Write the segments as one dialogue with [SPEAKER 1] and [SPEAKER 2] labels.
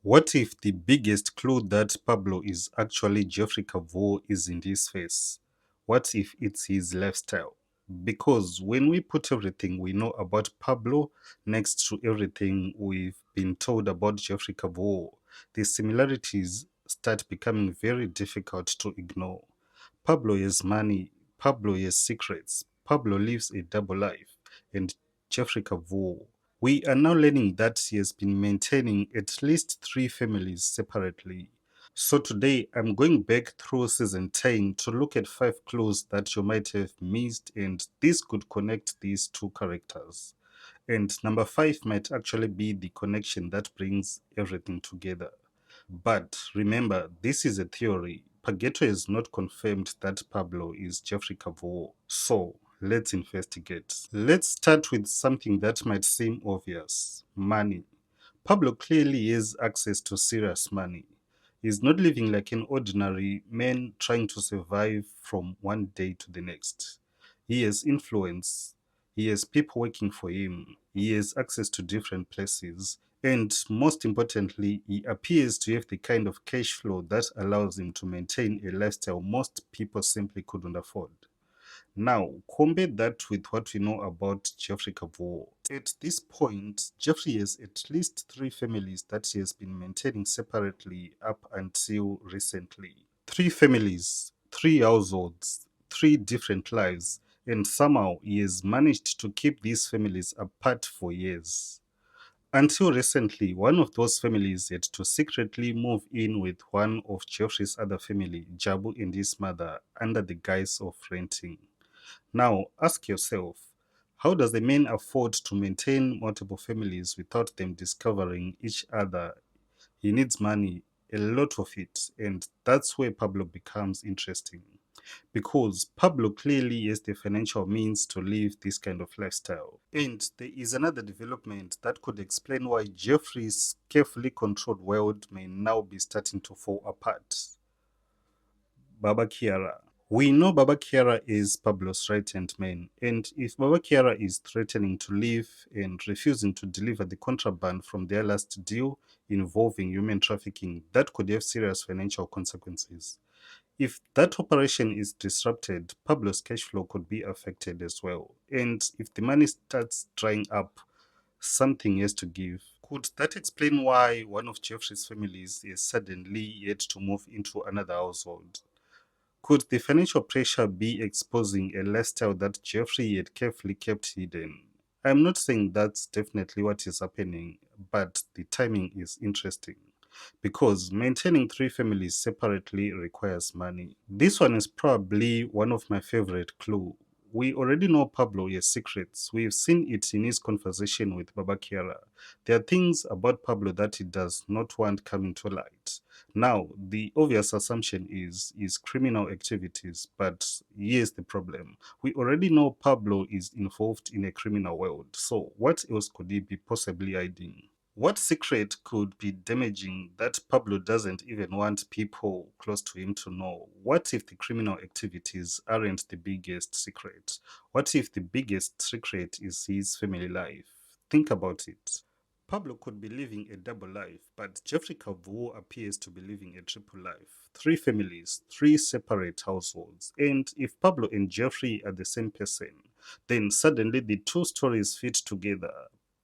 [SPEAKER 1] What if the biggest clue that Pablo is actually Jeffrey Kabvuwo is in his face? What if it's his lifestyle? Because when we put everything we know about Pablo next to everything we've been told about Jeffrey Kabvuwo, the similarities start becoming very difficult to ignore. Pablo has money, Pablo has secrets, Pablo lives a double life, and Jeffrey Kabvuwo, we are now learning that he has been maintaining at least three families separately. So today I'm going back through season 10 to look at five clues that you might have missed, and this could connect these two characters. And number five might actually be the connection that brings everything together. But remember, this is a theory. PaGhetto has not confirmed that Pablo is Jeffrey Kabvuwo. So let's investigate. Let's start with something that might seem obvious: money. Pablo clearly has access to serious money. He's not living like an ordinary man trying to survive from one day to the next. He has influence, he has people working for him, he has access to different places, and most importantly, he appears to have the kind of cash flow that allows him to maintain a lifestyle most people simply couldn't afford. Now, compare that with what we know about Jeffrey Kabvuwo. At this point, Jeffrey has at least three families that he has been maintaining separately up until recently. Three families, three households, three different lives, and somehow he has managed to keep these families apart for years. Until recently, one of those families had to secretly move in with one of Jeffrey's other family, Jabu and his mother, under the guise of renting. Now, ask yourself, how does a man afford to maintain multiple families without them discovering each other? He needs money, a lot of it, and that's where Pablo becomes interesting. Because Pablo clearly has the financial means to live this kind of lifestyle. And there is another development that could explain why Jeffrey's carefully controlled world may now be starting to fall apart. Baba Kiara. We know Baba Kiara is Pablo's right hand man, and if Baba Kiara is threatening to leave and refusing to deliver the contraband from their last deal involving human trafficking, that could have serious financial consequences. If that operation is disrupted, Pablo's cash flow could be affected as well. And if the money starts drying up, something has to give. Could that explain why one of Jeffrey's families is suddenly yet to move into another household? Could the financial pressure be exposing a lifestyle that Jeffrey had carefully kept hidden? I'm not saying that's definitely what is happening, but the timing is interesting because maintaining three families separately requires money. This one is probably one of my favorite clues. We already know Pablo has secrets. We've seen it in his conversation with Baba Kiara. There are things about Pablo that he does not want coming to light. Now, the obvious assumption is criminal activities, but here's the problem. We already know Pablo is involved in a criminal world, so what else could he be possibly hiding? What secret could be damaging that Pablo doesn't even want people close to him to know? What if the criminal activities aren't the biggest secret? What if the biggest secret is his family life? Think about it. Pablo could be living a double life, but Jeffrey Kabvuwo appears to be living a triple life. Three families, three separate households. And if Pablo and Jeffrey are the same person, then suddenly the two stories fit together.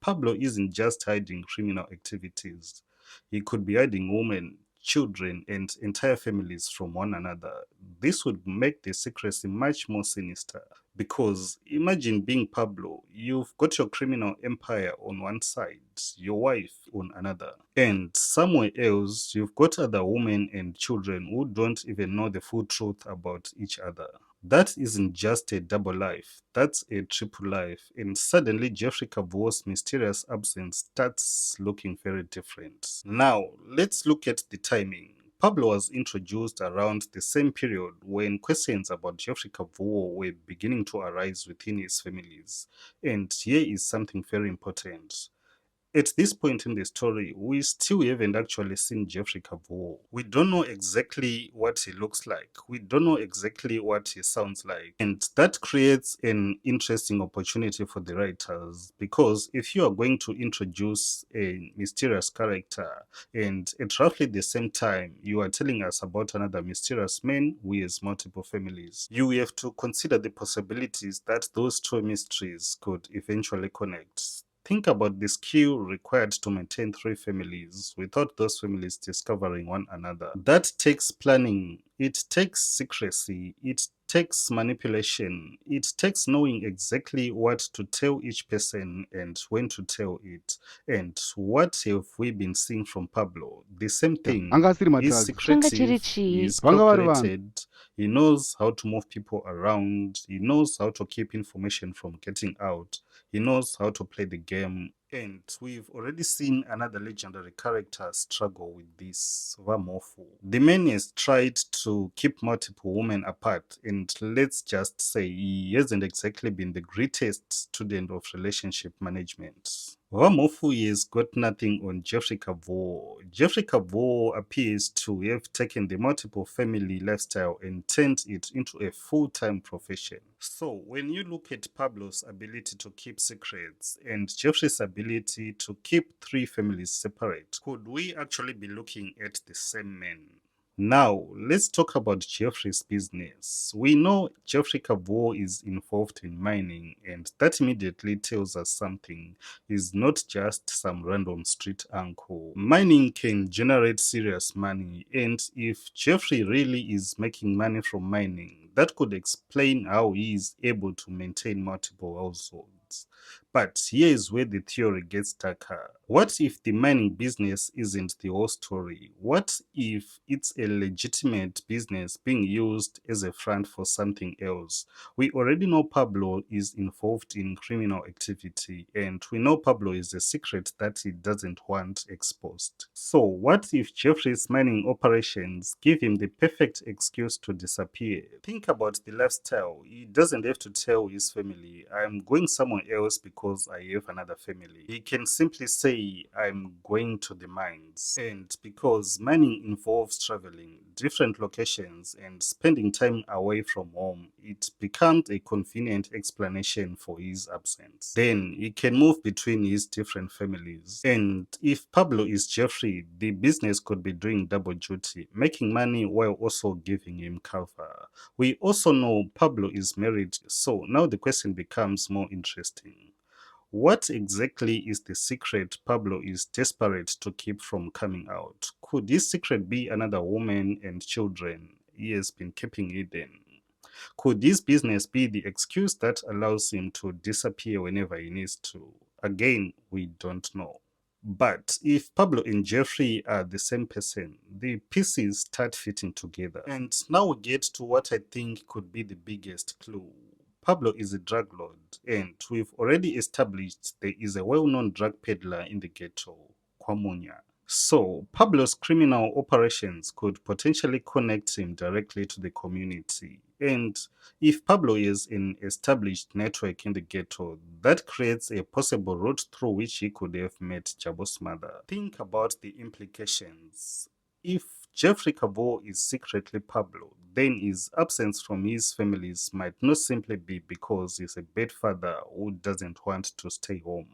[SPEAKER 1] Pablo isn't just hiding criminal activities, he could be hiding women, children, and entire families from one another. This would make the secrecy much more sinister. Because imagine being Pablo, you've got your criminal empire on one side, your wife on another, and somewhere else you've got other women and children who don't even know the full truth about each other. That isn't just a double life, that's a triple life. And suddenly, Jeffrey Kabvuwo's mysterious absence starts looking very different. Now, let's look at the timing. Pablo was introduced around the same period when questions about Jeffrey Kabvuwo were beginning to arise within his families. And here is something very important. At this point in the story, we still haven't actually seen Jeffrey Kabvuwo. We don't know exactly what he looks like. We don't know exactly what he sounds like. And that creates an interesting opportunity for the writers, because if you are going to introduce a mysterious character and at roughly the same time you are telling us about another mysterious man who has multiple families, you have to consider the possibilities that those two mysteries could eventually connect. Think about the skill required to maintain three families without those families discovering one another. That takes planning, it takes secrecy, it takes manipulation, it takes knowing exactly what to tell each person and when to tell it. And what have we been seeing from Pablo? The same thing.
[SPEAKER 2] anga asiri
[SPEAKER 1] He's
[SPEAKER 2] madrugs
[SPEAKER 3] changa
[SPEAKER 1] secretive,
[SPEAKER 3] chiri chii
[SPEAKER 1] he's
[SPEAKER 2] vanga vari vanhu
[SPEAKER 1] calculated, he knows how to move people around, he knows how to keep information from getting out, he knows how to play the game. And we've already seen another legendary character struggle with this, Vamofu. The man has tried to keep multiple women apart, and let's just say he hasn't exactly been the greatest student of relationship management. Vamofu has got nothing on Jeffrey Kabvuwo. Jeffrey Kabvuwo appears to have taken the multiple family lifestyle and turned it into a full-time profession. So when you look at Pablo's ability to keep secrets and Jeffrey's ability to keep three families separate, could we actually be looking at the same man? Now, let's talk about Jeffrey's business. We know Jeffrey Kabvuwo is involved in mining, and that immediately tells us something. He's not just some random street uncle. Mining can generate serious money, and if Jeffrey really is making money from mining, that could explain how he is able to maintain multiple households. But here is where the theory gets darker. What if the mining business isn't the whole story? What if it's a legitimate business being used as a front for something else? We already know Pablo is involved in criminal activity, and we know Pablo is a secret that he doesn't want exposed. So, what if Jeffrey's mining operations give him the perfect excuse to disappear? Think about the lifestyle. He doesn't have to tell his family, I'm going somewhere else because I have another family. He can simply say, I'm going to the mines. And because mining involves traveling, different locations, and spending time away from home, it becomes a convenient explanation for his absence. Then he can move between his different families. And if Pablo is Jeffrey, the business could be doing double duty, making money while also giving him cover. We also know Pablo is married, so now the question becomes more interesting. What exactly is the secret Pablo is desperate to keep from coming out? Could his secret be another woman and children he has been keeping hidden? Could his business be the excuse that allows him to disappear whenever he needs to? Again, we don't know. But if Pablo and Jeffrey are the same person, the pieces start fitting together. And now we get to what I think could be the biggest clue. Pablo is a drug lord, and we've already established there is a well-known drug peddler in the ghetto, Kwamunya. So, Pablo's criminal operations could potentially connect him directly to the community. And if Pablo is an established network in the ghetto, that creates a possible route through which he could have met Jabu's mother. Think about the implications. If Jeffrey Kabvuwo is secretly Pablo, then his absence from his families might not simply be because he's a bad father who doesn't want to stay home.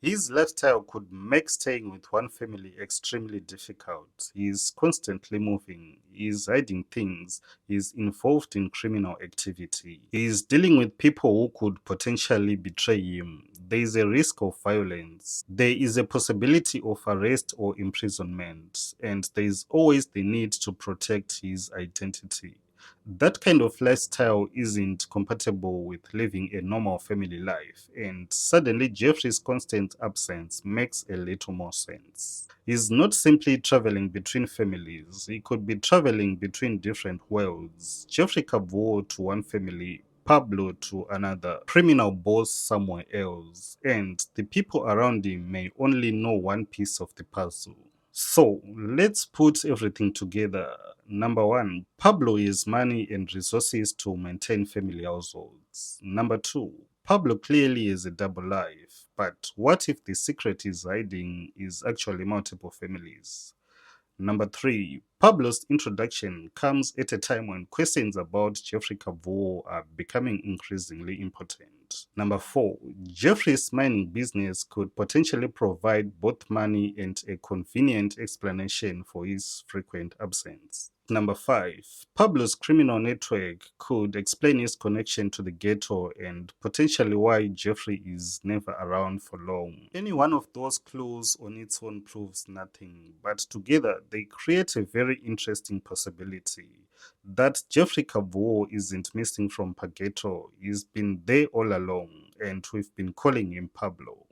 [SPEAKER 1] His lifestyle could make staying with one family extremely difficult. He's constantly moving, he's hiding things, he's involved in criminal activity, he's dealing with people who could potentially betray him. There is a risk of violence, there is a possibility of arrest or imprisonment, and there is always the need to protect his identity. That kind of lifestyle isn't compatible with living a normal family life, and suddenly Jeffrey's constant absence makes a little more sense. He's not simply traveling between families, he could be traveling between different worlds. Jeffrey Kabvuwo to one family, Pablo to another, criminal boss somewhere else, and the people around him may only know one piece of the puzzle. So let's put everything together. Number one, Pablo has money and resources to maintain family households. Number two, Pablo clearly has a double life. But what if the secret is hiding is actually multiple families? Number three, Pablo's introduction comes at a time when questions about Jeffrey Kabvuwo are becoming increasingly important. Number four, Jeffrey's mining business could potentially provide both money and a convenient explanation for his frequent absence. Number five, Pablo's criminal network could explain his connection to the ghetto and potentially why Jeffrey is never around for long. Any one of those clues on its own proves nothing, but together they create a very interesting possibility that Jeffrey Kabvuwo isn't missing from PaGhetto. He's been there all along, and we've been calling him Pablo.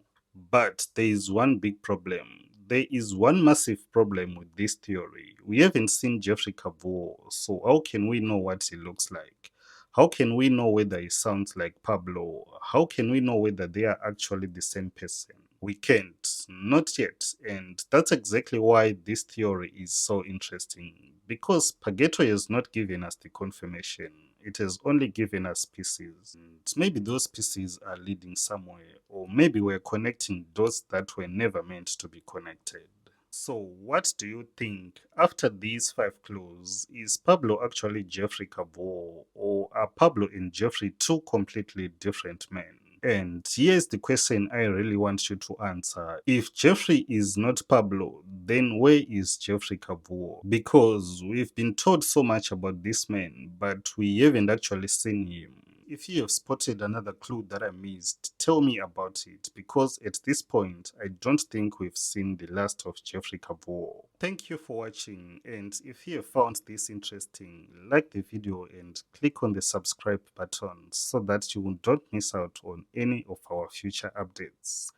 [SPEAKER 1] But there is one big problem. There is one massive problem with this theory. We haven't seen Jeffrey Kabvuwo, so how can we know what he looks like? How can we know whether he sounds like Pablo? How can we know whether they are actually the same person? We can't, not yet, and that's exactly why this theory is so interesting. Because PaGhetto has not given us the confirmation, it has only given us pieces. And maybe those pieces are leading somewhere, or maybe we're connecting dots that were never meant to be connected. So, what do you think? After these five clues, is Pablo actually Jeffrey Kabvuwo, or are Pablo and Jeffrey two completely different men? And here's the question I really want you to answer. If Jeffrey is not Pablo, then where is Jeffrey Kabvuwo? Because we've been told so much about this man, but we haven't actually seen him. If you have spotted another clue that I missed, tell me about it, because at this point, I don't think we've seen the last of Jeffrey Kabvuwo. Thank you for watching, and if you have found this interesting, like the video and click on the subscribe button so that you don't miss out on any of our future updates.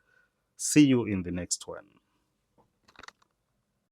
[SPEAKER 1] See you in the next one.